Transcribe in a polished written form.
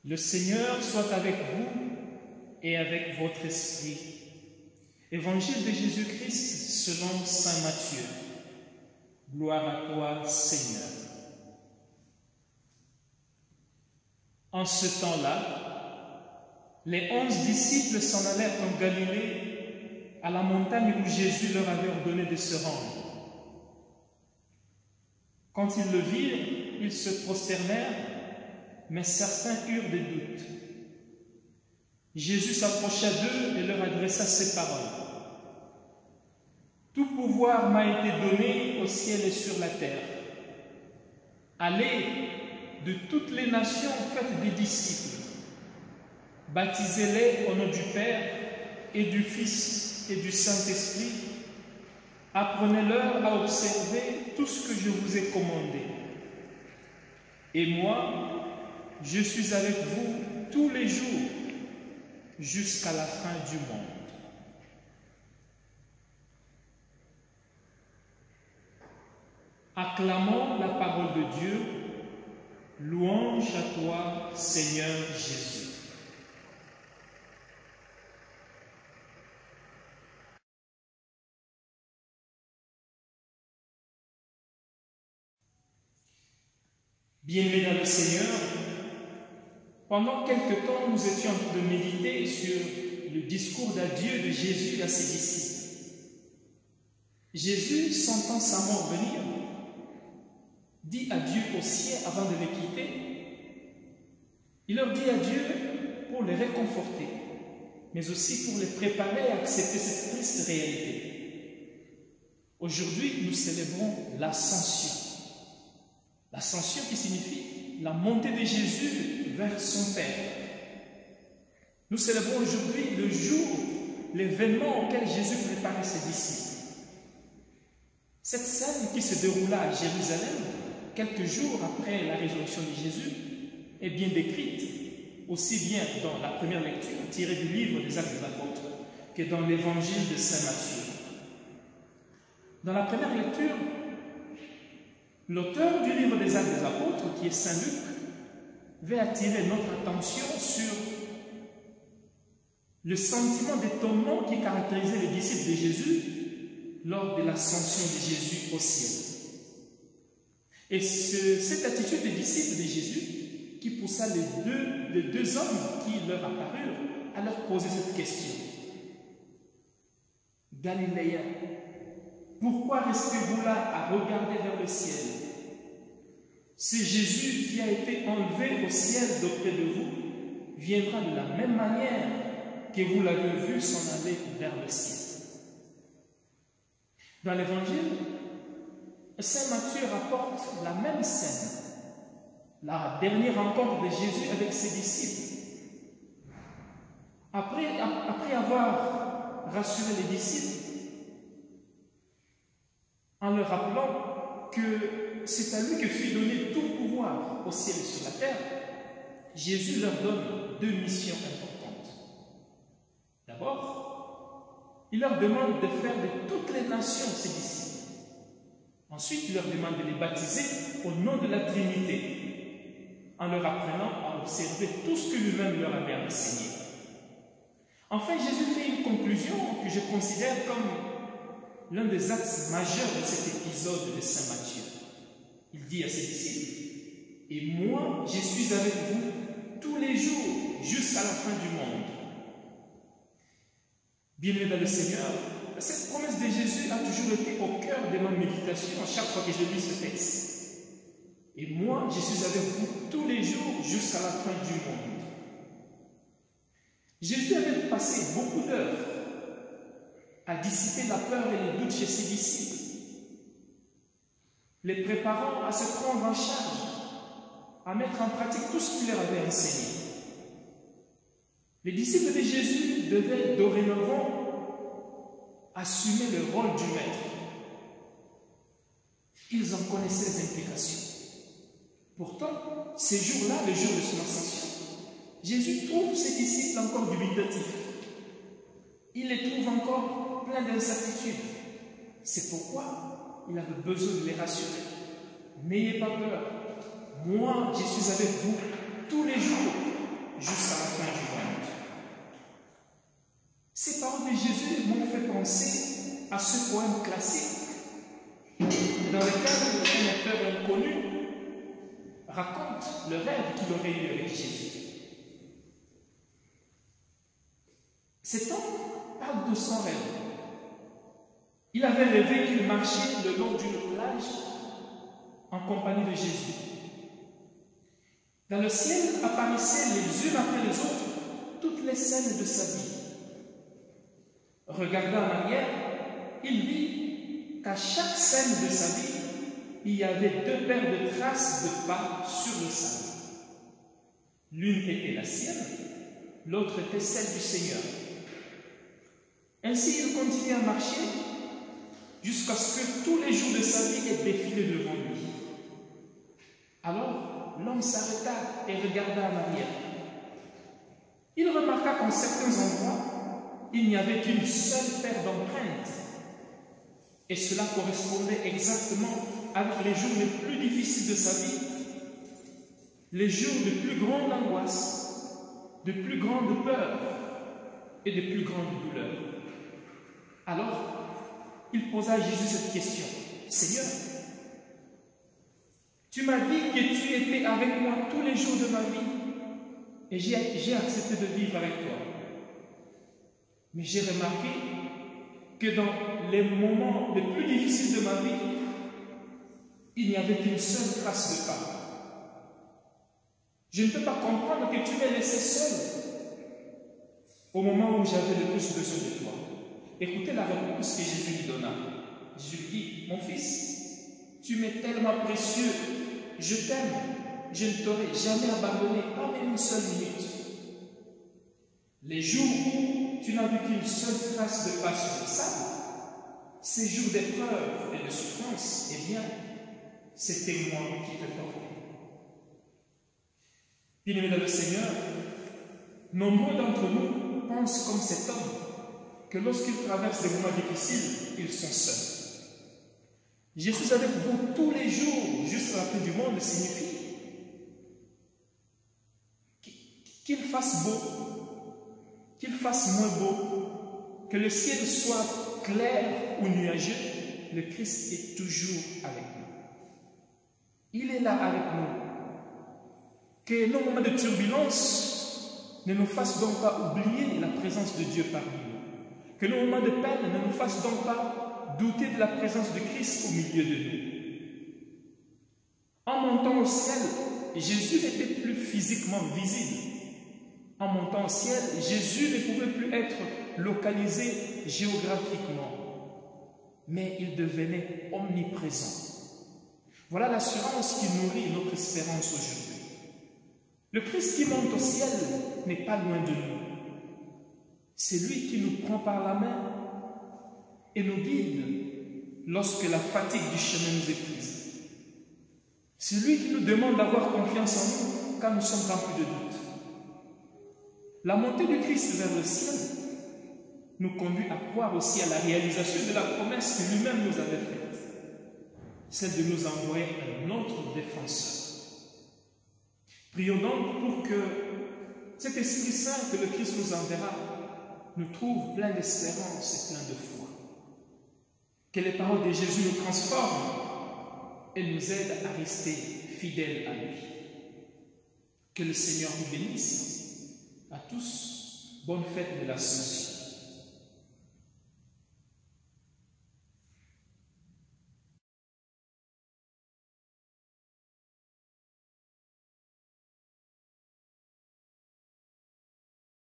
Le Seigneur soit avec vous et avec votre esprit. Évangile de Jésus-Christ selon saint Matthieu. Gloire à toi, Seigneur. En ce temps-là, les 11 disciples s'en allèrent en Galilée, à la montagne où Jésus leur avait ordonné de se rendre. Quand ils le virent, ils se prosternèrent, mais certains eurent des doutes. Jésus s'approcha d'eux et leur adressa ces paroles. « Tout pouvoir m'a été donné au ciel et sur la terre. Allez de toutes les nations, faites des disciples. Baptisez-les au nom du Père et du Fils et du Saint-Esprit. Apprenez-leur à observer tout ce que je vous ai commandé. Et moi, je suis avec vous tous les jours jusqu'à la fin du monde. » Acclamons la parole de Dieu. Louange à toi, Seigneur Jésus. Bien-aimés dans le Seigneur, pendant quelque temps, nous étions en train de méditer sur le discours d'adieu de Jésus à ses disciples. Jésus, sentant sa mort venir, dit adieu aux siens avant de les quitter. Il leur dit adieu pour les réconforter, mais aussi pour les préparer à accepter cette triste réalité. Aujourd'hui, nous célébrons l'Ascension. L'Ascension qui signifie la montée de Jésus vers son Père. Nous célébrons aujourd'hui le jour, l'événement auquel Jésus préparait ses disciples. Cette scène qui se déroula à Jérusalem, quelques jours après la résurrection de Jésus, est bien décrite, aussi bien dans la première lecture tirée du livre des Actes des Apôtres que dans l'évangile de saint Matthieu. Dans la première lecture, l'auteur du livre des Actes des Apôtres, qui est saint Luc, veut attirer notre attention sur le sentiment d'étonnement qui caractérisait les disciples de Jésus lors de l'ascension de Jésus au ciel. Et cette attitude des disciples de Jésus qui poussa les deux hommes qui leur apparurent à leur poser cette question. Galiléens, pourquoi restez-vous là à regarder vers le ciel? C'est Jésus qui a été enlevé au ciel d'auprès de vous viendra de la même manière que vous l'avez vu s'en aller vers le ciel. Dans l'évangile, saint Matthieu rapporte la même scène, la dernière rencontre de Jésus avec ses disciples. Après avoir rassuré les disciples, en leur rappelant que c'est à lui que fut donné tout pouvoir au ciel et sur la terre, Jésus leur donne deux missions importantes. D'abord, il leur demande de faire de toutes les nations ses disciples. Ensuite, il leur demande de les baptiser au nom de la Trinité, en leur apprenant à observer tout ce que lui-même leur avait enseigné. Enfin, Jésus fait une conclusion que je considère comme l'un des axes majeurs de cet épisode de saint Matthieu. Il dit à ses disciples, « Et moi, je suis avec vous tous les jours jusqu'à la fin du monde. » Bien-aimés dans le Seigneur, cette promesse de Jésus a toujours été au cœur de ma méditation à chaque fois que je lis ce texte. « Et moi, je suis avec vous tous les jours jusqu'à la fin du monde. » Jésus avait passé beaucoup d'heures à dissiper la peur et les doutes chez ses disciples, les préparant à se prendre en charge, à mettre en pratique tout ce qu'il leur avait enseigné. Les disciples de Jésus devaient dorénavant assumer le rôle du maître. Ils en connaissaient les implications. Pourtant, ces jours-là, le jour de son ascension, Jésus trouve ses disciples encore dubitatifs. Il les trouve encore pleins d'incertitudes. C'est pourquoi il avait besoin de les rassurer. N'ayez pas peur. Moi, je suis avec vous tous les jours jusqu'à la fin du monde. Ces paroles de Jésus m'ont fait penser à ce poème classique dans lequel un auteur inconnu raconte le rêve qu'il aurait eu avec Jésus. Cet homme parle de son rêve. Il avait rêvé qu'il marchait le long d'une plage en compagnie de Jésus. Dans le ciel apparaissaient les unes après les autres toutes les scènes de sa vie. Regardant en arrière, il vit qu'à chaque scène de sa vie, il y avait deux paires de traces de pas sur le sable. L'une était la sienne, l'autre était celle du Seigneur. Ainsi, il continue à marcher jusqu'à ce que tous les jours de sa vie aient défilé devant lui. Alors, l'homme s'arrêta et regarda en arrière. Il remarqua qu'en certains endroits, il n'y avait qu'une seule paire d'empreintes. Et cela correspondait exactement avec les jours les plus difficiles de sa vie, les jours de plus grande angoisse, de plus grande peur et de plus grande douleur. Alors, il posa à Jésus cette question. « Seigneur, tu m'as dit que tu étais avec moi tous les jours de ma vie et j'ai accepté de vivre avec toi. Mais j'ai remarqué que dans les moments les plus difficiles de ma vie, il n'y avait qu'une seule trace de pas. Je ne peux pas comprendre que tu m'aies laissé seul au moment où j'avais le plus besoin de toi. » Écoutez la réponse que Jésus lui donna. Jésus lui dit, « Mon fils, tu m'es tellement précieux, je t'aime, je ne t'aurai jamais abandonné, pas même une seule minute. Les jours où tu n'as vu qu'une seule trace de pas sur le sable, ces jours d'épreuve et de souffrance, eh bien, c'était moi qui te portais. » Bien-aimés dans le Seigneur, nombreux d'entre nous pensent comme cet homme, que lorsqu'ils traversent des moments difficiles, ils sont seuls. Jésus avec vous tous les jours jusqu'à la fin du monde signifie qu'il fasse beau, qu'il fasse moins beau, que le ciel soit clair ou nuageux, le Christ est toujours avec nous. Il est là avec nous. Que nos moments de turbulence ne nous fassent donc pas oublier la présence de Dieu parmi nous. Que nos moments de peine ne nous fassent donc pas douter de la présence de Christ au milieu de nous. En montant au ciel, Jésus n'était plus physiquement visible. En montant au ciel, Jésus ne pouvait plus être localisé géographiquement, mais il devenait omniprésent. Voilà l'assurance qui nourrit notre espérance aujourd'hui. Le Christ qui monte au ciel n'est pas loin de nous. C'est lui qui nous prend par la main et nous guide lorsque la fatigue du chemin nous épuise. C'est lui qui nous demande d'avoir confiance en nous quand nous sommes remplis de doutes. La montée du Christ vers le ciel nous conduit à croire aussi à la réalisation de la promesse que lui-même nous avait faite, celle de nous envoyer un autre défenseur. Prions donc pour que cet Esprit Saint que le Christ nous enverra nous trouve plein d'espérance et plein de foi. Que les paroles de Jésus nous transforment et nous aident à rester fidèles à lui. Que le Seigneur nous bénisse. À tous, bonne fête de l'Ascension.